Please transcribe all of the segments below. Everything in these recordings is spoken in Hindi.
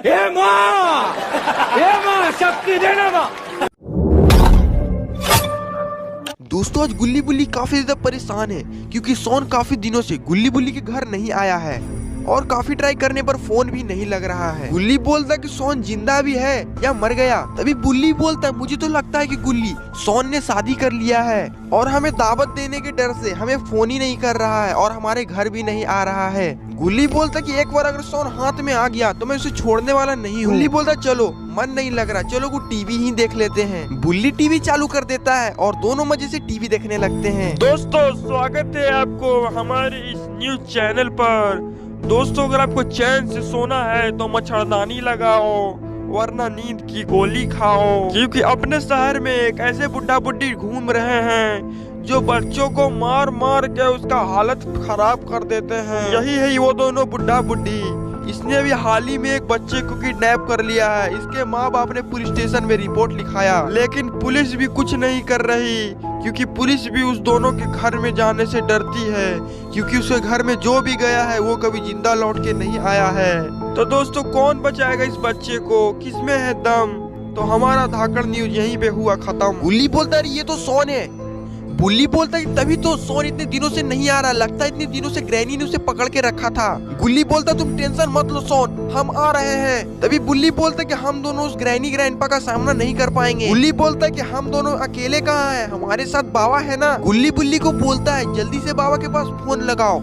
हे माँ शक्ति देना माँ। दोस्तों आज गुल्ली बुल्ली काफी ज्यादा परेशान है क्योंकि सोन काफी दिनों से गुल्ली बुल्ली के घर नहीं आया है और काफी ट्राई करने पर फोन भी नहीं लग रहा है। गुल्ली बोलता है कि सोन जिंदा भी है या मर गया। तभी बुल्ली बोलता है मुझे तो लगता है कि गुल्ली सोन ने शादी कर लिया है और हमें दावत देने के डर से हमें फोन ही नहीं कर रहा है और हमारे घर भी नहीं आ रहा है। गुल्ली बोलता है कि एक बार अगर सोन हाथ में आ गया तो मैं उसे छोड़ने वाला नहीं हूँ। गुल्ली बोलता है चलो मन नहीं लग रहा, चलो वो टीवी ही देख लेते हैं। बुल्ली टीवी चालू कर देता है और दोनों मजे से टीवी देखने लगते हैं। दोस्तों स्वागत है आपको हमारे इस न्यूज चैनल पर। दोस्तों अगर आपको चैन से सोना है तो मच्छरदानी लगाओ वरना नींद की गोली खाओ, क्योंकि अपने शहर में एक ऐसे बुड्ढा बुड्ढी घूम रहे हैं जो बच्चों को मार मार के उसका हालत खराब कर देते हैं। यही है वो दोनों बुड्ढा बुड्ढी। इसने अभी हाल ही में एक बच्चे को किडनैप कर लिया है। इसके माँ बाप ने पुलिस स्टेशन में रिपोर्ट लिखाया, लेकिन पुलिस भी कुछ नहीं कर रही क्योंकि पुलिस भी उस दोनों के घर में जाने से डरती है, क्योंकि उसके घर में जो भी गया है वो कभी जिंदा लौट के नहीं आया है। तो दोस्तों कौन बचाएगा इस बच्चे को, किसमें है दम? तो हमारा धाकड़ न्यूज यहीं पे हुआ खत्म। गुल्ली बोलता है ये तो सोन है। बुल्ली बोलता है तभी तो सोन इतने दिनों से नहीं आ रहा, लगता है इतने दिनों से ग्रैनी ने उसे पकड़ के रखा था। गुल्ली बोलता तुम टेंशन मत लो सोन, हम आ रहे हैं। तभी बुल्ली बोलता है कि हम दोनों उस ग्रैनी ग्रैंडपा का सामना नहीं कर पाएंगे। गुल्ली बोलता है कि हम दोनों अकेले कहाँ हैं, हमारे साथ बाबा है ना। गुल्ली बुल्ली को बोलता है जल्दी से बाबा के पास फोन लगाओ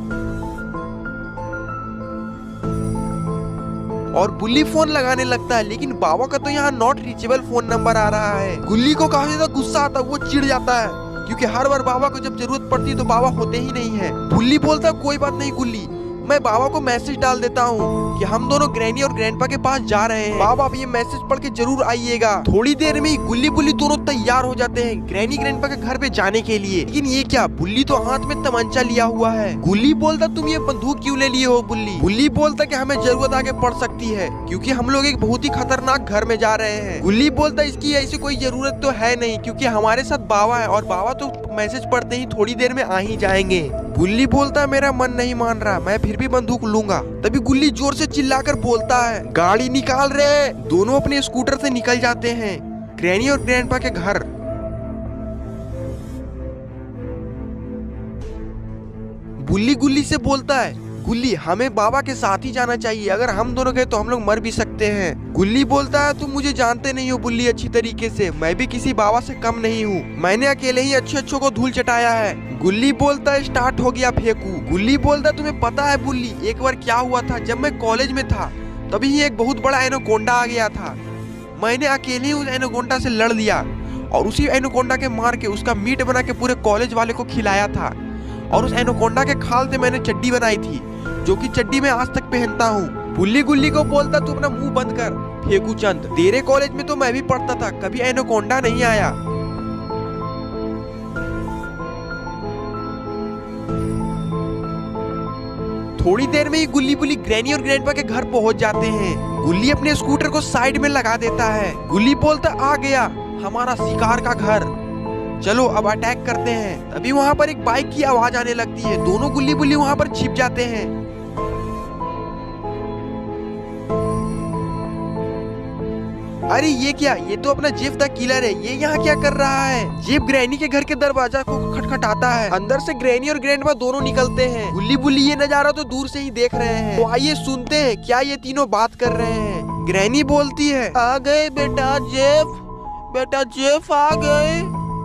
और बुल्ली फोन लगाने लगता है, लेकिन बाबा का तो यहाँ नॉट रीचेबल फोन नंबर आ रहा है। गुल्ली को काफी ज्यादा गुस्सा आता है, वो चिढ़ जाता है क्योंकि हर बार बाबा को जब जरूरत पड़ती है तो बाबा होते ही नहीं है। बुल्ली बोलता है कोई बात नहीं गुल्ली, मैं बाबा को मैसेज डाल देता हूँ कि हम दोनों ग्रैनी और ग्रैंडपा के पास जा रहे हैं, बाबा आप ये मैसेज पढ़ के जरूर आइएगा। थोड़ी देर में ही गुल्ली बुल्ली दोनों तैयार हो जाते हैं ग्रैनी ग्रैंडपा के घर पे जाने के लिए। लेकिन ये क्या, बुल्ली तो हाथ में तमंचा लिया हुआ है। गुल्ली बोलता तुम ये बंदूक क्यों ले लिए हो बुल्ली? बुल्ली बोलता कि हमें जरूरत आगे पड़ सकती है क्योंकि हम लोग एक बहुत ही खतरनाक घर में जा रहे हैं। गुल्ली बोलता इसकी ऐसी कोई जरूरत तो है नहीं क्योंकि हमारे साथ बाबा है और बाबा तो मैसेज पढ़ते ही थोड़ी देर में आ ही जाएंगे। गुल्ली बोलता है मेरा मन नहीं मान रहा, मैं फिर भी बंदूक लूंगा। तभी गुल्ली जोर से चिल्लाकर बोलता है गाड़ी निकाल रहे। दोनों अपने स्कूटर से निकल जाते हैं ग्रैनी और ग्रैंडपा के घर। बुल्ली गुल्ली से बोलता है गुल्ली हमें बाबा के साथ ही जाना चाहिए, अगर हम दोनों गए तो हम लोग मर भी सकते हैं। गुल्ली बोलता है तुम मुझे जानते नहीं हो बुल्ली अच्छी तरीके से, मैं भी किसी बाबा से कम नहीं हूँ, मैंने अकेले ही अच्छे को धूल चटाया है। गुल्ली बोलता है स्टार्ट हो गया फेंकू। गुल्ली बोलता है तुम्हें पता है बुल्ली एक बार क्या हुआ था, जब मैं कॉलेज में था तभी ही एक बहुत बड़ा एनाकोंडा आ गया था, मैंने अकेले ही उस एनाकोंडा से लड़ लिया और उसी एनाकोंडा के मार के उसका मीट बना के पूरे कॉलेज वाले को खिलाया था और उस एनाकोंडा के खाल से मैंने चड्डी बनाई थी जो कि चड्डी मैं आज तक पहनता हूँ। बुल्ली गुल्ली को बोलता तू अपना मुंह बंद कर फेंकू चंद, तेरे कॉलेज में तो मैं भी पढ़ता था, कभी एनाकोंडा नहीं आया। थोड़ी देर में ही गुल्ली बुल्ली ग्रैनी और ग्रैंडपा के घर पहुंच जाते हैं। गुल्ली अपने स्कूटर को साइड में लगा देता है। गुल्ली बोलता आ गया हमारा शिकार का घर, चलो अब अटैक करते हैं। तभी वहाँ पर एक बाइक की आवाज आने लगती है, दोनों गुल्ली बुल्ली वहाँ पर छिप जाते हैं। अरे ये क्या, ये तो अपना जेफ द किलर है, ये यहाँ क्या कर रहा है? जेफ ग्रैनी के घर के दरवाजा को खटखटाता है, अंदर से ग्रैनी और ग्रैंडपा दोनों निकलते हैं। गुल्ली बुल्ली ये नजारा तो दूर से ही देख रहे हैं, तो आइए सुनते हैं क्या ये तीनों बात कर रहे हैं। ग्रैनी बोलती है आ गए बेटा जेफ, बेटा जेफ आ गए।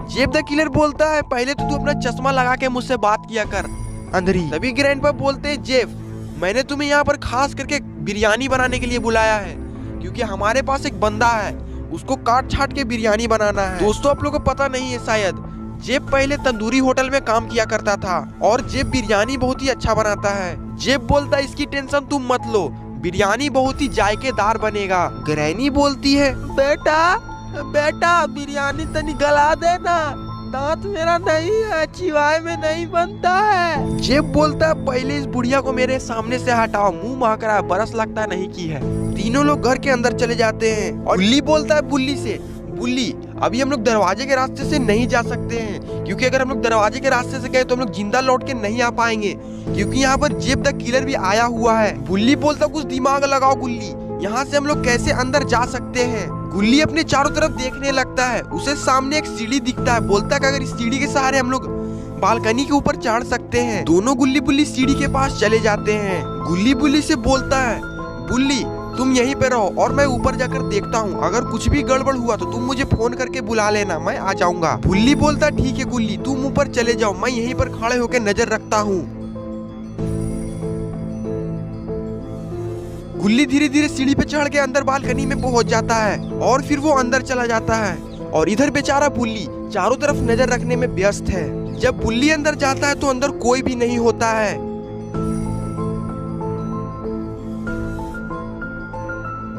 जेफ द किलर बोलता है पहले तो तू अपना चश्मा लगा के मुझसे बात किया कर अंधरी। तभी ग्रैंडपा बोलते हैं जेफ मैंने तुम्हें यहाँ पर खास करके बिरयानी बनाने के लिए बुलाया है क्योंकि हमारे पास एक बंदा है, उसको काट छाट के बिरयानी बनाना है। दोस्तों आप लोगों को पता नहीं है शायद, जेफ पहले तंदूरी होटल में काम किया करता था और जेफ बिरयानी बहुत ही अच्छा बनाता है। जेफ बोलता है इसकी टेंशन तुम मत लो, बिरयानी बहुत ही जायकेदार बनेगा। ग्रैनी बोलती है बेटा बेटा बिरयानी तो निकला देना, दांत मेरा नहीं है, चिवाए में नहीं बनता है। जेफ बोलता है पहले इस बुढ़िया को मेरे सामने से हटाओ, मुंह महक रहा है, बरस लगता नहीं की है। तीनों लोग घर के अंदर चले जाते हैं और बुल्ली बोलता है बुल्ली से बुल्ली अभी हम लोग दरवाजे के रास्ते से नहीं जा सकते हैं क्योंकि अगर हम लोग दरवाजे के रास्ते से गए तो हम लोग जिंदा लौट के नहीं आ पाएंगे क्योंकि यहाँ पर जेफ द किलर भी आया हुआ है। बुल्ली बोलता कुछ दिमाग लगाओ गुल्ली, यहाँ से हम लोग कैसे अंदर जा सकते हैं। गुल्ली अपने चारों तरफ देखने लगता है। उसे सामने एक सीढ़ी दिखता है। बोलता है कि अगर इस सीढ़ी के सहारे हम लोग बालकनी के ऊपर चढ़ सकते हैं। दोनों गुल्ली बुल्ली सीढ़ी के पास चले जाते हैं। गुल्ली बुल्ली से बोलता है, बुल्ली तुम यहीं पे रहो और मैं ऊपर जाकर देखता हूँ। अगर कुछ भी गड़बड़ हुआ तो तुम मुझे फोन करके बुला लेना, मैं आ जाऊंगा। बुल्ली बोलता ठीक है गुल्ली, तुम ऊपर चले जाओ, मैं यहीं पर खड़े होकर नजर रखता हूँ। गुल्ली धीरे धीरे सीढ़ी पे चढ़ के अंदर बालकनी में पहुंच जाता है और फिर वो अंदर चला जाता है। और इधर बेचारा बुल्ली चारों तरफ नजर रखने में व्यस्त है। जब बुल्ली अंदर जाता है तो अंदर कोई भी नहीं होता है।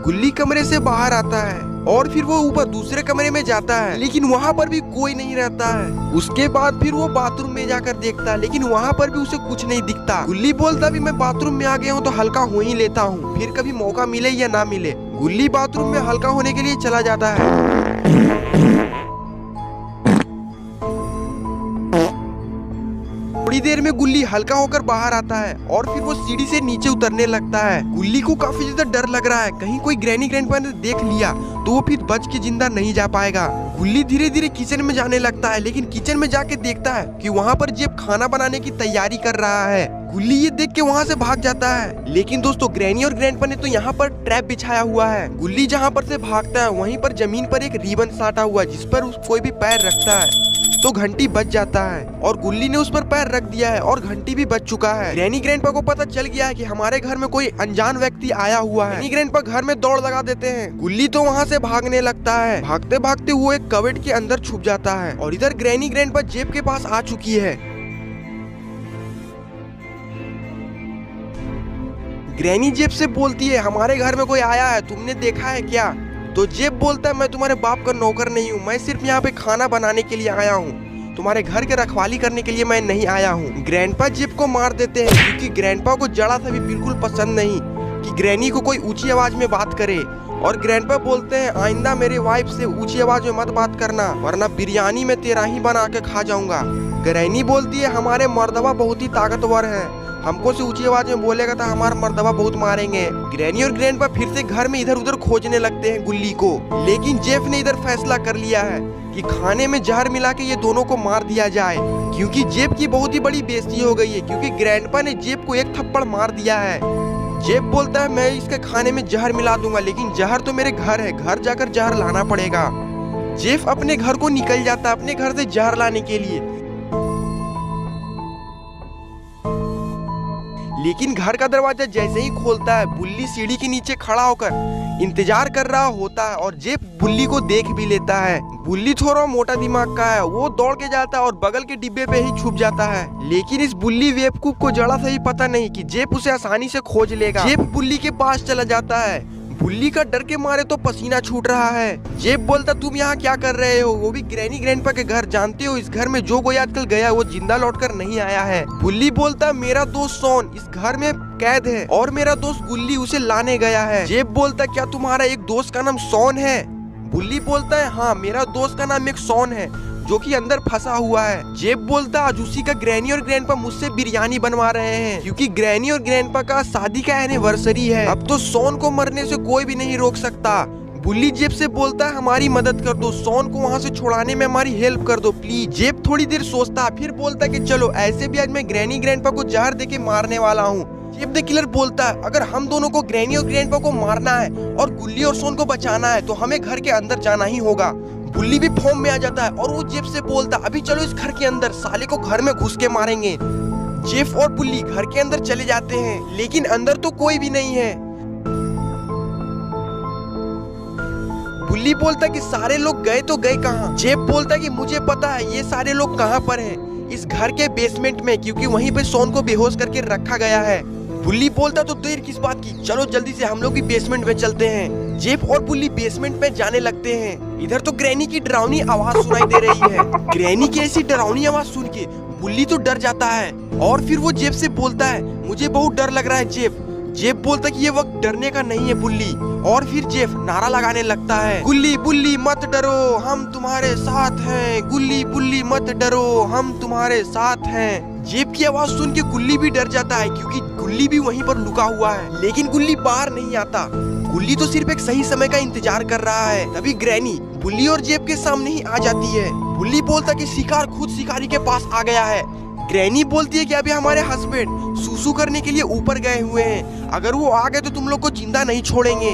गुल्ली कमरे से बाहर आता है और फिर वो ऊपर दूसरे कमरे में जाता है, लेकिन वहाँ पर भी कोई नहीं रहता है। उसके बाद फिर वो बाथरूम में जाकर देखता है, लेकिन वहाँ पर भी उसे कुछ नहीं दिखता। गुल्ली बोलता भी मैं बाथरूम में आ गया हूँ तो हल्का हो ही लेता हूँ, फिर कभी मौका मिले या ना मिले। गुल्ली बाथरूम में हल्का होने के लिए चला जाता है। थोड़ी देर में गुल्ली हल्का होकर बाहर आता है और फिर वो सीढ़ी से नीचे उतरने लगता है। गुल्ली को काफी ज्यादा डर लग रहा है, कहीं कोई ग्रैनी ग्रैंडपा ने देख लिया तो वो फिर बच के जिंदा नहीं जा पाएगा। गुल्ली धीरे धीरे किचन में जाने लगता है, लेकिन किचन में जाके देखता है कि वहाँ पर जेब खाना बनाने की तैयारी कर रहा है। गुल्ली ये देख के वहाँ से भाग जाता है, लेकिन दोस्तों ग्रैनी और ग्रैंडपा ने तो यहाँ पर ट्रैप बिछाया हुआ है। गुल्ली जहाँ पर से भागता है वहीं पर जमीन पर एक रिबन साटा हुआ है जिस पर कोई भी पैर रखता है तो घंटी बज जाता है और गुल्ली ने उस पर पैर रख दिया है और घंटी भी बज चुका है। ग्रैनी ग्रैंडपा को पता चल गया है कि हमारे घर में कोई अनजान व्यक्ति आया हुआ है। ग्रैनी ग्रैंडपा घर में दौड़ लगा देते हैं। गुल्ली तो वहाँ से भागने लगता है। भागते भागते वो एक कबर्ड के अंदर छुप जाता है और इधर ग्रैनी ग्रैंडपा जेब के पास आ चुकी है। ग्रैनी जेब से बोलती है हमारे घर में कोई आया है, तुमने देखा है क्या? तो जेब बोलता है मैं तुम्हारे बाप का नौकर नहीं हूँ, मैं सिर्फ यहाँ पे खाना बनाने के लिए आया हूँ, तुम्हारे घर के रखवाली करने के लिए मैं नहीं आया हूँ। ग्रैंडपा जेब को मार देते हैं क्योंकि ग्रैंडपा को जरा सा भी बिल्कुल पसंद नहीं कि ग्रैनी को कोई ऊंची आवाज में बात करे। और ग्रैंडपा बोलते हैं आइंदा मेरे वाइफ से ऊंची आवाज में मत बात करना वरना बिरयानी में तेरा ही बना के खा जाऊंगा। ग्रैनी बोलती है हमारे मर्दवा बहुत ही ताकतवर है, हमको से ऊंची आवाज में बोलेगा तो हमारा मर्दवा बहुत मारेंगे। ग्रैनी और ग्रैंडपा फिर से घर में इधर उधर खोजने लगते हैं गुल्ली को, लेकिन जेफ ने इधर फैसला कर लिया है कि खाने में जहर मिला के ये दोनों को मार दिया जाए क्योंकि जेब की बहुत ही बड़ी बेइज्जती हो गई है क्योंकि ग्रैंडपा ने जेब को एक थप्पड़ मार दिया है। जेब बोलता है मैं इसके खाने में जहर मिला दूंगा, लेकिन जहर तो मेरे घर है, घर जाकर जहर लाना पड़ेगा। जेफ अपने घर को निकल जाता है अपने घर से जहर लाने के लिए, लेकिन घर का दरवाजा जैसे ही खोलता है बुल्ली सीढ़ी के नीचे खड़ा होकर इंतजार कर रहा होता है और जेब बुल्ली को देख भी लेता है। बुल्ली थोड़ा मोटा दिमाग का है, वो दौड़ के जाता है और बगल के डिब्बे पे ही छुप जाता है, लेकिन इस बुल्ली बेवकूफ को जरा सा ही पता नहीं कि जेब उसे आसानी से खोज लेगा। जेब बुल्ली के पास चला जाता है, बुल्ली का डर के मारे तो पसीना छूट रहा है। जेब बोलता तुम यहाँ क्या कर रहे हो, वो भी ग्रैनी ग्रैंडपा के घर, जानते हो इस घर में जो कोई आजकल गया वो जिंदा लौटकर नहीं आया है। बुल्ली बोलता मेरा दोस्त सोन इस घर में कैद है और मेरा दोस्त गुल्ली उसे लाने गया है। जेब बोलता क्या तुम्हारा एक दोस्त का नाम सोन है? बुल्ली बोलता है हाँ मेरा दोस्त का नाम एक सोन है जो कि अंदर फंसा हुआ है। जेब बोलता आज उसी का ग्रैनी और ग्रैंडपा मुझसे बिरयानी बनवा रहे हैं क्योंकि ग्रैनी और ग्रैंडपा का शादी का एनिवर्सरी है, अब तो सोन को मरने से कोई भी नहीं रोक सकता। बुल्ली जेब से बोलता है हमारी मदद कर दो, सोन को वहाँ से छुड़ाने में हमारी हेल्प कर दो प्लीज। जेब थोड़ी देर सोचता है फिर बोलता है कि चलो ऐसे भी आज मैं ग्रैनी ग्रैंडपा को जहर देके मारने वाला हूँ। जेब द किलर बोलता है अगर हम दोनों को ग्रैनी और ग्रैंडपा को मारना है और गुल्ली और सोन को बचाना है तो हमें घर के अंदर जाना ही होगा। बुल्ली भी फॉर्म में आ जाता है और वो जेब से बोलता अभी चलो इस घर के अंदर, साले को घर में घुस के मारेंगे। जेफ और बुल्ली घर के अंदर चले जाते हैं लेकिन अंदर तो कोई भी नहीं है। बुल्ली बोलता कि सारे लोग गए तो गए कहाँ? जेफ बोलता कि मुझे पता है ये सारे लोग कहाँ पर हैं, इस घर के बेसमेंट में, क्योंकि वहीं पे सोन को बेहोश करके रखा गया है। बुल्ली बोलता तो देर किस बात की, चलो जल्दी से हम लोग भी बेसमेंट में चलते हैं। जेफ और बुल्ली बेसमेंट में जाने लगते हैं। इधर तो ग्रैनी की डरावनी आवाज सुनाई दे रही है। ग्रैनी की ऐसी डरावनी आवाज सुन के बुल्ली तो डर जाता है और फिर वो जेफ से बोलता है मुझे बहुत डर लग रहा है जेफ। जेफ बोलता कि ये वक्त डरने का नहीं है बुल्ली, और फिर जेफ नारा लगाने लगता है गुल्ली बुल्ली मत डरो हम तुम्हारे साथ हैं, गुल्ली बुल्ली मत डरो हम तुम्हारे साथ हैं। जेफ की आवाज सुन के गुल्ली भी डर जाता है क्योंकि गुल्ली भी वहीं पर लुका हुआ है, लेकिन गुल्ली बाहर नहीं आता। बुल्ली तो सिर्फ एक सही समय का इंतजार कर रहा है। तभी ग्रैनी बुल्ली और जेब के सामने ही आ जाती है। बुल्ली बोलता कि शिकार खुद शिकारी के पास आ गया है। ग्रैनी बोलती है कि अभी हमारे हस्बैंड सुसु करने के लिए ऊपर गए हुए हैं, अगर वो आ गए तो तुम लोग को जिंदा नहीं छोड़ेंगे।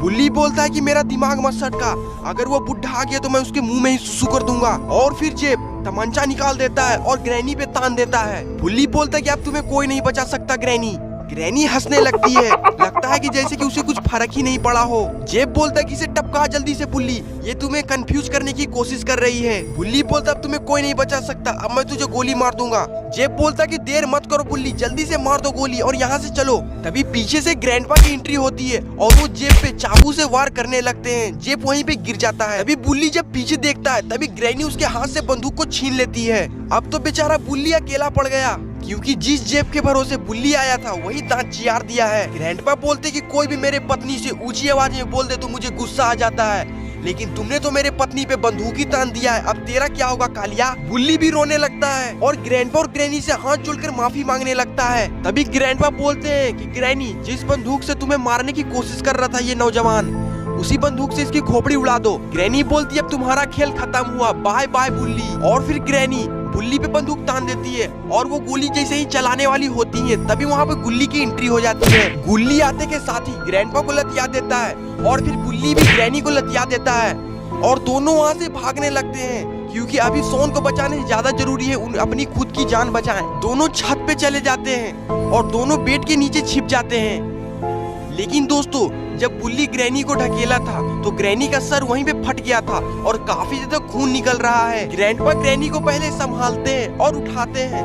बुल्ली बोलता है कि मेरा दिमाग मत सटका, अगर वो बुढ़ा आ गया तो मैं उसके मुंह में ही सुसु कर दूंगा। और फिर जेब तमंचा निकाल देता है और ग्रैनी पे तान देता है। बुल्ली बोलता है कि अब तुम्हें कोई नहीं बचा सकता ग्रैनी। ग्रैनी हंसने लगती है, लगता है कि जैसे कि उसे कुछ फर्क ही नहीं पड़ा हो। जेब बोलता है कि इसे टपका जल्दी से बुल्ली, ये तुम्हें कंफ्यूज करने की कोशिश कर रही है। बुल्ली बोलता अब तुम्हें कोई नहीं बचा सकता, अब मैं तुझे गोली मार दूंगा। जेब बोलता कि देर मत करो बुल्ली, जल्दी से मार दो गोली और यहाँ से चलो। तभी पीछे से ग्रैंडपा की एंट्री होती है और वो जेब पे चाकू से वार करने लगते हैं। जेब वहीं पे गिर जाता है। तभी बुल्ली जब पीछे देखता है तभी ग्रैनी उसके हाथ से बंदूक को छीन लेती है। अब तो बेचारा बुल्ली अकेला पड़ गया, क्योंकि जिस जेब के भरोसे बुल्ली आया था वही दांत चियार दिया है। ग्रैंडपा बोलते कि कोई भी मेरे पत्नी से ऊंची आवाज में बोल दे तो मुझे गुस्सा आ जाता है, लेकिन तुमने तो मेरे पत्नी पे बंदूक ही तान दिया है, अब तेरा क्या होगा कालिया। बुल्ली भी रोने लगता है और ग्रैंडपा और ग्रैनी से हाथ जोड़कर माफी मांगने लगता है। तभी ग्रैंडपा बोलते हैं कि ग्रैनी, जिस बंदूक से तुम्हें मारने की कोशिश कर रहा था ये नौजवान, उसी बंदूक से इसकी खोपड़ी उड़ा दो। ग्रैनी बोलती है अब तुम्हारा खेल खत्म हुआ, बाय बाय बुल्ली। और फिर ग्रैनी बुल्ली पे बंदूक तान देती है और वो गोली जैसे ही चलाने वाली होती है तभी वहाँ पे गुल्ली की एंट्री हो जाती है। गुल्ली आते के साथ ही ग्रैंडपा को लतिया देता है और फिर बुल्ली भी ग्रैनी को लतिया देता है और दोनों वहाँ से भागने लगते हैं, क्योंकि अभी सोन को बचाने ज्यादा जरूरी है उन अपनी खुद की जान बचाएं। दोनों छत पे चले जाते हैं और दोनों बेड के नीचे छिप जाते हैं। लेकिन दोस्तों, जब बुल्ली ग्रैनी को ढकेला था तो ग्रैनी का सर वहीं पे फट गया था और काफी ज्यादा खून निकल रहा है। ग्रैंडपा ग्रैनी को पहले संभालते हैं और उठाते हैं।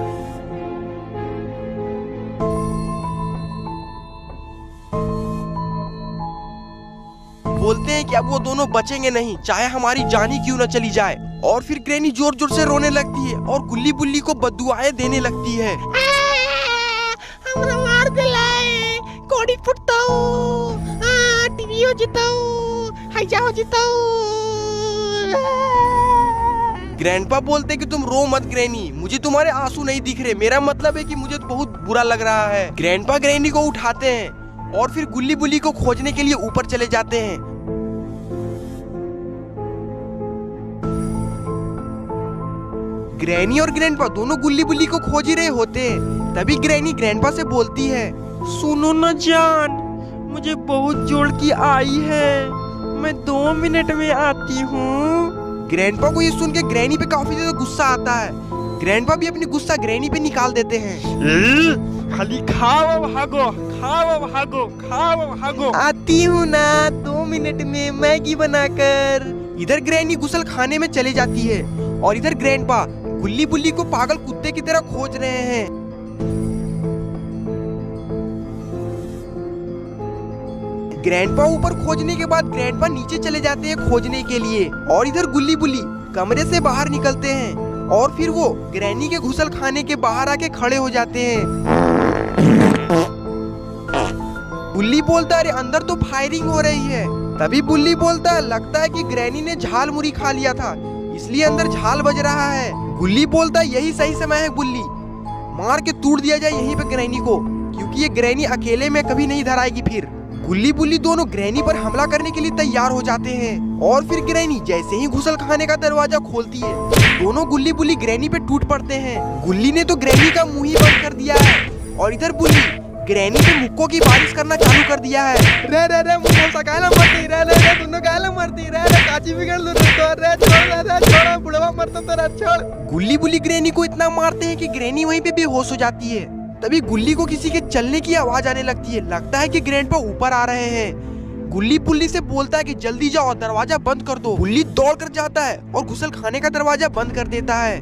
बोलते हैं कि अब वो दोनों बचेंगे नहीं, चाहे हमारी जान ही क्यों न चली जाए। और फिर ग्रैनी जोर जोर से रोने लगती है और गुल्ली बुल्ली को बद्दुआएं देने लगती है। मार दिलाए, कोड़ी फुटताऊ, टीवी हो जिताऊ, हाइजा हो जिताऊ। ग्रैंडपा बोलते कि तुम रो मत ग्रैनी, मुझे तुम्हारे आंसू नहीं दिख रहे, मेरा मतलब है कि मुझे तो बहुत बुरा लग रहा है। ग्रैंडपा ग्रैनी को उठाते हैं और फिर गुल्ली बुल्ली को खोजने के लिए ऊपर चले जाते हैं। ग्रैनी और ग्रैंडपा दोनों गुल्ली बुल्ली को खोज ही रहे होते हैं। तभी ग्रैनी ग्रैंडपा से बोलती है, सुनो न जान, मुझे बहुत जोर की आई है, मैं 2 मिनट में आती हूँ। ग्रैंडपा को ये सुन के ग्रैनी पे काफी ज्यादा गुस्सा आता है। ग्रैंडपा भी अपनी गुस्सा ग्रैनी पे निकाल देते हैं। खाली खाओ भागो, खाओ भागो, खाओ भागो। आती हूँ ना 2 मिनट में मैगी बनाकर। इधर ग्रैनी गुसल खाने में चली जाती है और इधर ग्रैंडपा गुल्ली बुल्ली को पागल कुत्ते की तरह खोज रहे हैं। ग्रैंडपा ऊपर खोजने के बाद ग्रैंडपा नीचे चले जाते हैं खोजने के लिए और इधर गुल्ली बुल्ली कमरे से बाहर निकलते हैं और फिर वो ग्रैनी के घुसल खाने के बाहर आके खड़े हो जाते हैं। बुल्ली बोलता है अरे अंदर तो फायरिंग हो रही है। तभी बुल्ली बोलता है लगता है कि ग्रैनी ने झाल मुरी खा लिया था, इसलिए अंदर झाल बज रहा है। गुल्ली बोलता है यही सही समय है बुल्ली, मार के तोड़ दिया जाए यहीं पे ग्रैनी को, क्योंकि ये ग्रैनी अकेले में कभी नहीं धराएगी फिर। गुल्ली बुल्ली दोनों ग्रैनी पर हमला करने के लिए तैयार हो जाते हैं और फिर ग्रैनी जैसे ही घुसल खाने का दरवाजा खोलती है दोनों गुल्ली बुल्ली ग्रैनी पे टूट पड़ते हैं। गुल्ली ने तो ग्रैनी का मुंह ही बंद कर दिया है और इधर बुल्ली ग्रैनी पे मुक्कों की बारिश करना चालू कर दिया है। रे रे रे मुझे सकाला मरती रे रे रे दोनों काला मरती रे रे काची बिगड़ दो तो रे छोड़ रे छोड़ बुढ़वा मरता तो रे छोड़। गुल्ली बुल्ली ग्रैनी को इतना मारते हैं कि ग्रैनी वहीं पे बेहोश हो जाती है। तभी गुल्ली को किसी के चलने की आवाज आने लगती है, लगता है कि ग्रैंडपा ऊपर आ रहे हैं। गुल्ली बुल्ली से बोलता है कि जल्दी जाओ दरवाजा बंद कर दो। गुल्ली दौड़ कर जाता है और घुसल खाने का दरवाजा बंद कर देता है।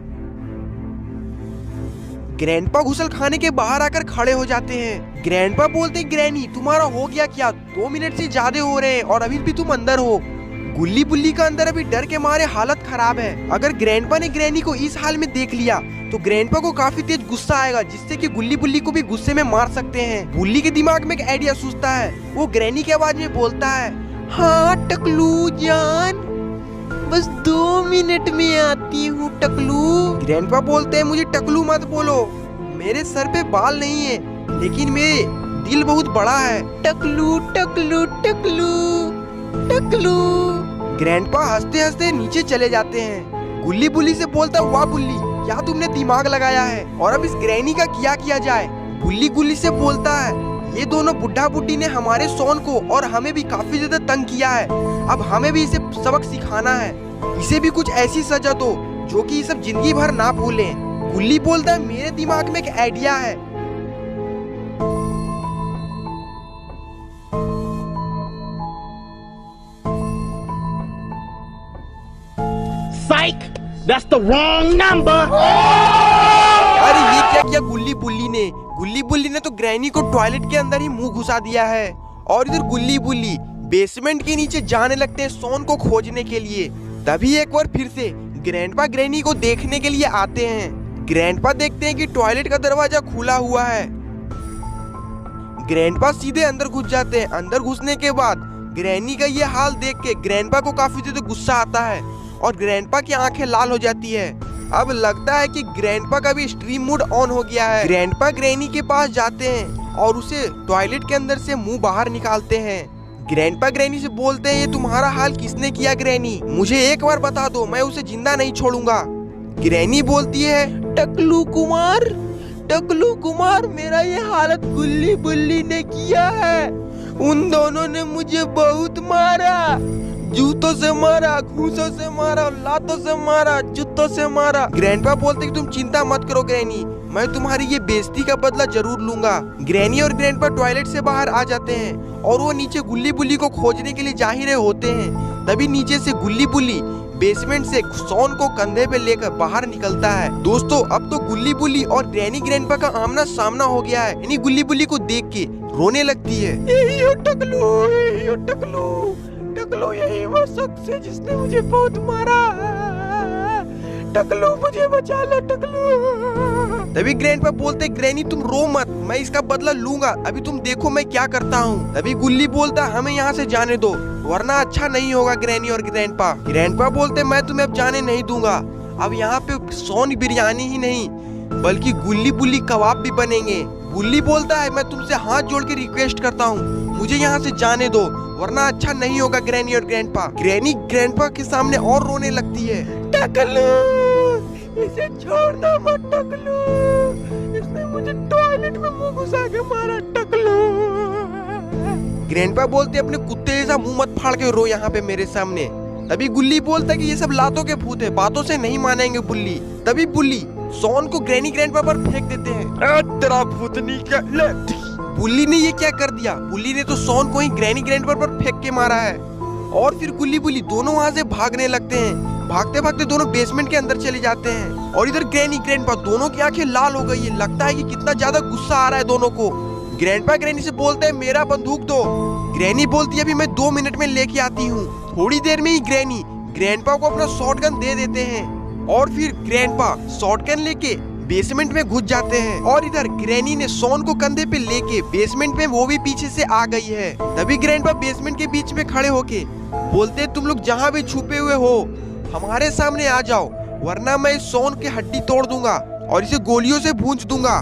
ग्रैंडपा घुसल खाने के बाहर आकर खड़े हो जाते हैं। ग्रैंडपा बोलते हैं ग्रैनी तुम्हारा हो गया क्या, 2 मिनट से ज्यादा हो रहे हैं और अभी भी तुम अंदर हो। गुल्ली बुल्ली का अंदर अभी डर के मारे हालत खराब है। अगर ग्रैंडपा ने ग्रैनी को इस हाल में देख लिया तो ग्रैंडपा को काफी तेज गुस्सा आएगा, जिससे कि गुल्ली बुल्ली को भी गुस्से में मार सकते हैं। बुल्ली के दिमाग में एक आइडिया सूझता है, वो ग्रैनी की आवाज में बोलता है हाँ टकलू जान, बस 2 मिनट में आती हूँ टकलू। ग्रैंडपा बोलते हैं मुझे टकलू मत बोलो, मेरे सर पे बाल नहीं है लेकिन मेरे दिल बहुत बड़ा है। टकलू टकलू टकलू टकलू। ग्रैंडपा हंसते हंसते नीचे चले जाते हैं। गुल्ली बुल्ली से बोलता, वाह बुल्ली, क्या तुमने दिमाग लगाया है, और अब इस ग्रैनी का क्या किया जाए। बुल्ली गुल्ली से बोलता है, ये दोनों बुढ़ा बुड्ढी ने हमारे सोन को और हमें भी काफी ज्यादा तंग किया है। अब हमें भी इसे सबक सिखाना है। इसे भी कुछ ऐसी सजा दो जो कि ये सब जिंदगी भर ना भूलें। गुल्ली बोलता है, मेरे दिमाग में एक आइडिया है। Psych! That's the wrong number! अरे ये क्या किया गुल्ली बुल्ली ने? गुल्ली बुल्ली ने तो ग्रैनी को टॉयलेट के अंदर ही मुंह घुसा दिया है। और इधर गुल्ली बुल्ली बेसमेंट के नीचे जाने लगते हैं सोन को खोजने के लिए। तभी एक बार फिर से ग्रैंडपा ग्रैनी को देखने के लिए आते हैं। ग्रैंडपा देखते हैं कि टॉयलेट का दरवाजा खुला हुआ है। ग्रैंडपा सीधे अंदर घुस जाते हैं। अंदर घुसने के बाद ग्रैनी का ये हाल देख के ग्रैंडपा को काफी ज्यादा गुस्सा आता है और ग्रैंडपा की आंखें लाल हो जाती है। अब लगता है कि ग्रैंडपा का भी स्ट्रीम मोड ऑन हो गया है। ग्रैंडपा ग्रैनी के पास जाते हैं और उसे टॉयलेट के अंदर से मुंह बाहर निकालते हैं। ग्रैंडपा ग्रैनी से बोलते हैं, ये तुम्हारा हाल किसने किया ग्रैनी? मुझे एक बार बता दो, मैं उसे जिंदा नहीं छोड़ूंगा। ग्रैनी बोलती है, टकलू कुमार, टकलू कुमार, मेरा ये हालत गुल्ली बुल्ली ने किया है। उन दोनों ने मुझे बहुत मारा, जूतों से मारा, घूंसों से मारा, लातों से मारा, जूतों से मारा। ग्रैंडपा बोलते कि तुम चिंता मत करो ग्रैनी, मैं तुम्हारी ये बेइज्जती का बदला जरूर लूंगा। ग्रैनी और ग्रैंडपा टॉयलेट से बाहर आ जाते हैं और वो नीचे गुल्ली बुल्ली को खोजने के लिए जा ही रहे होते हैं। तभी नीचे से गुल्ली बुल्ली बेसमेंट से सोन को कंधे पे लेकर बाहर निकलता है। दोस्तों, अब तो गुल्ली बुल्ली और ग्रैनी ग्रैंडपा का आमना सामना हो गया है। यानी गुल्ली बुल्ली को देख के रोने लगती है। यही हो टकलू, यही हो टकलू, टकलू यही वो शख्स है जिसने मुझे बहुत मारा। टकलू मुझे बचा लो टकलू। तभी ग्रैंडपा बोलते, ग्रैनी तुम रो मत, मैं इसका बदला लूंगा, अभी तुम देखो मैं क्या करता हूँ। तभी गुल्ली बोलता, हमें यहाँ से जाने दो वरना अच्छा नहीं होगा ग्रैनी और ग्रैंडपा। ग्रैंडपा बोलते, मैं तुम्हें अब जाने नहीं दूंगा। अब यहाँ पे सोन बिरयानी ही नहीं बल्कि गुल्ली बुल्ली कबाब भी बनेंगे। गुल्ली बोलता है, मैं तुमसे हाथ जोड़ के रिक्वेस्ट करता हूँ, मुझे यहाँ से जाने दो वरना अच्छा नहीं होगा ग्रैनी और ग्रैंडपा। ग्रैनी ग्रैंडपा के सामने और रोने लगती है। टकलू, इसे छोड़ना मत टकलू, इसने मुझे टॉयलेट में मुंह घुसा के मारा टकलू। ग्रैंडपा बोलते, अपने कुत्ते जैसा मुंह मत फाड़ के रो यहाँ पे मेरे सामने। तभी गुल्ली बोलता है कि ये सब लातों के भूत है, बातों से नहीं मानेंगे बुल्ली। तभी बुल्ली सोन को ग्रैनी ग्रैंडपा पर फेंक देते हैं। तेरा भूतनी का बुल्ली ने ये क्या कर दिया? बुल्ली ने तो सोन को ही ग्रैनी ग्रैंडपा पर फेंक के मारा है। और फिर गुल्ली बुल्ली दोनों वहाँ से भागने लगते हैं। भागते भागते दोनों बेसमेंट के अंदर चले जाते हैं। और इधर ग्रैनी ग्रैंडपा दोनों की आंखें लाल हो गई है। लगता है कि कितना ज्यादा गुस्सा आ रहा है दोनों को। ग्रैंडपा ग्रैनी से बोलते हैं, मेरा बंदूक दो। ग्रैनी बोलती है, अभी मैं 2 मिनट में लेके आती हूँ। थोड़ी देर में ही ग्रैनी ग्रैंडपा को अपना शॉटगन दे देते हैं और फिर ग्रैंडपा शॉटगन लेके बेसमेंट में घुस जाते हैं। और इधर ग्रैनी ने सोन को कंधे पे लेके बेसमेंट में वो भी पीछे से आ गई है। तभी ग्रैंडपा बेसमेंट के बीच में खड़े होके बोलते, तुम लोग जहाँ भी छुपे हुए हो हमारे सामने आ जाओ वरना मैं इस सोन की हड्डी तोड़ दूंगा और इसे गोलियों से भूंज दूंगा।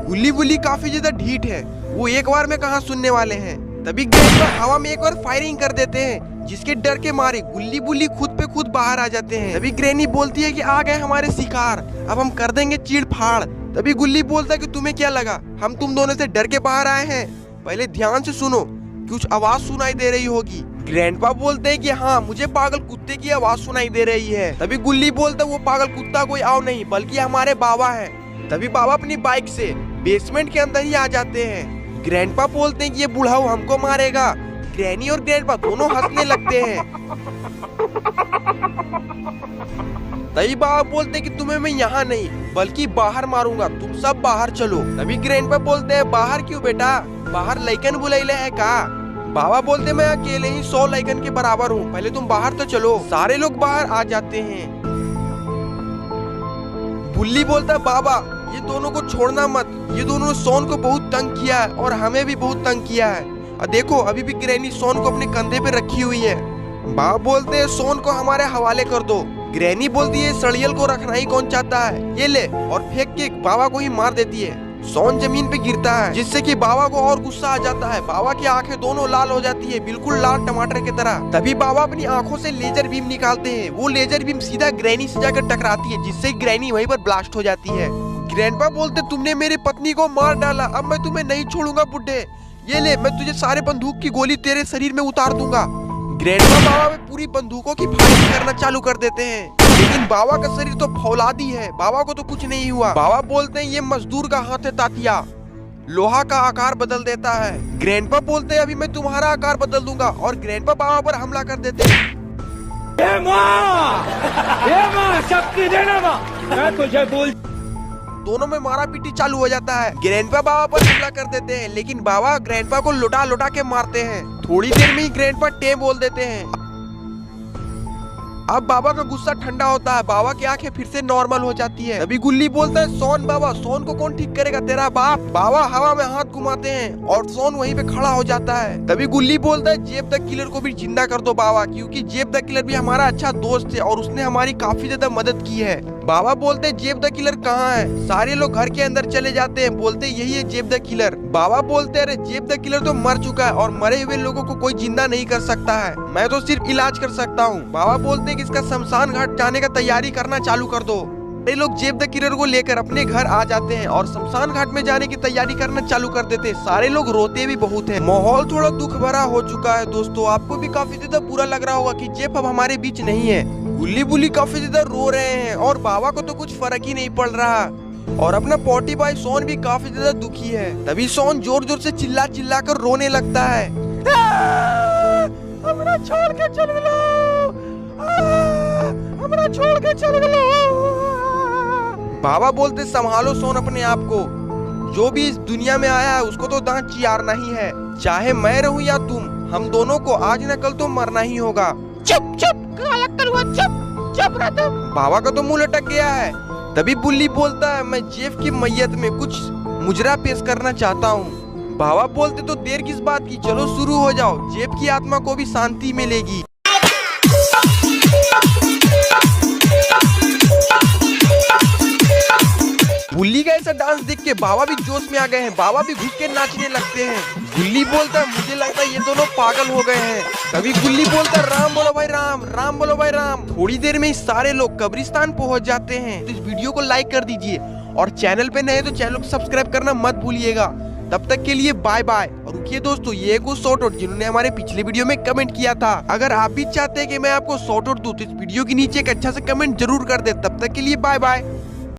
गुल्ली बुल्ली काफी ज्यादा ढीठ है, वो एक बार में कहाँ सुनने वाले हैं। तभी ग्रैंडपा हवा में एक बार फायरिंग कर देते हैं जिसके डर के मारे गुल्ली बुल्ली खुद पे खुद बाहर आ जाते हैं। तभी ग्रैनी बोलती है कि आ गए हमारे शिकार, अब हम कर देंगे चीड़ फाड़। तभी गुल्ली बोलता है कि तुम्हें क्या लगा हम तुम दोनों से डर के बाहर आए हैं? पहले ध्यान से सुनो, कुछ आवाज सुनाई दे रही होगी। ग्रैंडपा बोलते हैं कि हाँ, मुझे पागल कुत्ते की आवाज सुनाई दे रही है। तभी गुल्ली बोलता है, वो पागल कुत्ता कोई और नहीं बल्कि हमारे बाबा है। तभी बाबा अपनी बाइक से बेसमेंट के अंदर ही आ जाते हैं। ग्रैंडपा बोलते हैं कि ये बुढ़ाऊ हमको मारेगा। ग्रैनी और ग्रैंडपा दोनों हंसने लगते हैं। तभी बाबा बोलते हैं कि तुम्हें मैं यहाँ नहीं बल्कि बाहर मारूंगा, तुम सब बाहर चलो। तभी ग्रैंडपा बोलते हैं, बाहर क्यों बेटा, बाहर लइकन बुलाइले है का? बाबा बोलते, मैं अकेले ही 100 लइकन के बराबर हूँ, पहले तुम बाहर तो चलो। सारे लोग बाहर आ जाते हैं। बुल्ली बोलता है, बाबा ये दोनों को छोड़ना मत, ये दोनों ने सोन को बहुत तंग किया है और हमें भी बहुत तंग किया है। और देखो अभी भी ग्रैनी सोन को अपने कंधे पे रखी हुई है। बाबा बोलते हैं, सोन को हमारे हवाले कर दो। ग्रैनी बोलती है, सड़ियल को रखना ही कौन चाहता है, ये ले, और फेंक के बाबा को ही मार देती है। सोन जमीन पे गिरता है जिससे कि बाबा को और गुस्सा आ जाता है। बाबा की आंखें दोनों लाल हो जाती है, बिल्कुल लाल टमाटर की तरह। तभी बाबा अपनी आंखों से लेजर बीम निकालते हैं। वो लेजर बीम सीधा ग्रैनी से जाकर टकराती है जिससे ग्रैनी वहीं पर ब्लास्ट हो जाती है। ग्रैंडपा बोलते तुमने मेरी पत्नी को मार डाला, अब मैं तुम्हें नहीं छोड़ूंगा बुड्ढे। ये ले, मैं तुझे सारे बंदूक की गोली तेरे शरीर में उतार दूंगा। ग्रैंडपा बाबा में पूरी बंदूकों की फायरिंग करना चालू कर देते हैं, लेकिन बाबा का शरीर तो फौलादी है, बाबा को तो कुछ नहीं हुआ। बाबा बोलते हैं ये मजदूर का हाथ है तातिया, लोहा का आकार बदल देता है। ग्रैंडपा बोलते हैं अभी मैं तुम्हारा आकार बदल दूंगा, और ग्रैंडपा बाबा पर हमला कर देते हैं। ये माँ शक्ति देना माँ, मैं तुझे बोल। दोनों में मारा पीटी चालू हो जाता है। ग्रैंडपा बाबा पर हमला कर देते हैं, लेकिन बाबा ग्रैंडपा को लुटा लुटा के मारते हैं। थोड़ी देर में ही ग्रैंडपा टेम बोल देते हैं। अब बाबा का गुस्सा ठंडा होता है, बाबा की आंखें फिर से नॉर्मल हो जाती है। अभी गुल्ली बोलता है सोन बाबा, सोन को कौन ठीक करेगा, तेरा बाप। बाबा हवा में हाथ घुमाते हैं और सोन वहीं पे खड़ा हो जाता है। तभी गुल्ली बोलता है जेब द किलर को भी जिंदा कर दो बाबा, क्योंकि जेब द किलर भी हमारा अच्छा दोस्त है और उसने हमारी काफी ज्यादा मदद की है। बाबा बोलते हैं जेब द किलर कहाँ है। सारे लोग घर के अंदर चले जाते हैं, बोलते यही है जेब द किलर। बाबा बोलते हैं अरे जेब द किलर तो मर चुका है और मरे हुए लोगों को कोई जिंदा नहीं कर सकता है, मैं तो सिर्फ इलाज कर सकता हूँ। बाबा बोलते हैं कि इसका शमशान घाट जाने का तैयारी करना चालू कर दो। ये लोग जेब द किलर को लेकर अपने घर आ जाते हैं और शमशान घाट में जाने की तैयारी करना चालू कर देते हैं। सारे लोग रोते भी बहुत हैं। माहौल थोड़ा दुख भरा हो चुका है दोस्तों। आपको भी काफी ज्यादा बुरा लग रहा होगा कि जेब अब हमारे बीच नहीं है। गुल्ली बुल्ली काफी ज्यादा रो रहे हैं और बाबा को तो कुछ फर्क ही नहीं पड़ रहा, और अपना पोटी भाई सोन भी काफी ज्यादा दुखी है। तभी सोन जोर जोर से चिल्ला चिल्ला कर रोने लगता है। हमरा छोड़ के चल लो, हमरा छोड़ के चल लो। बाबा बोलते संभालो सोन अपने आप को, जो भी इस दुनिया में आया है उसको तो दांत चियारना ही है, चाहे मैं रहूं या तुम, हम दोनों को आज न कल तो मरना ही होगा। चुप चुप काला कलवा, चुप चुप रह तुम। बाबा का तो मुंह लटक गया है। तभी बुल्ली बोलता है मैं जेफ की मैयत में कुछ मुजरा पेश करना चाहता हूँ। बाबा बोलते तो देर किस बात की, चलो शुरू हो जाओ, जेफ की आत्मा को भी शांति मिलेगी। गुल्ली का ऐसा डांस देख के बाबा भी जोश में आ गए हैं। बाबा भी घुस के नाचने लगते हैं। गुल्ली बोलता है मुझे लगता है ये दोनों पागल हो गए हैं। तभी गुल्ली बोलता है राम बोलो भाई राम, राम बोलो भाई राम। थोड़ी देर में ही सारे लोग कब्रिस्तान पहुंच जाते हैं। तो इस वीडियो को लाइक कर दीजिए और चैनल पे नए तो चैनल को सब्सक्राइब करना मत भूलिएगा। तब तक के लिए बाय बाय। और रुकिए दोस्तों, ये कुछ शॉर्ट आउट जिन्होंने हमारे पिछले वीडियो में कमेंट किया था, अगर आप भी चाहते हैं कि मैं आपको शॉर्ट आउट दूं तो इस वीडियो के नीचे एक अच्छा सा कमेंट जरूर कर दे। तब तक के लिए बाय बाय।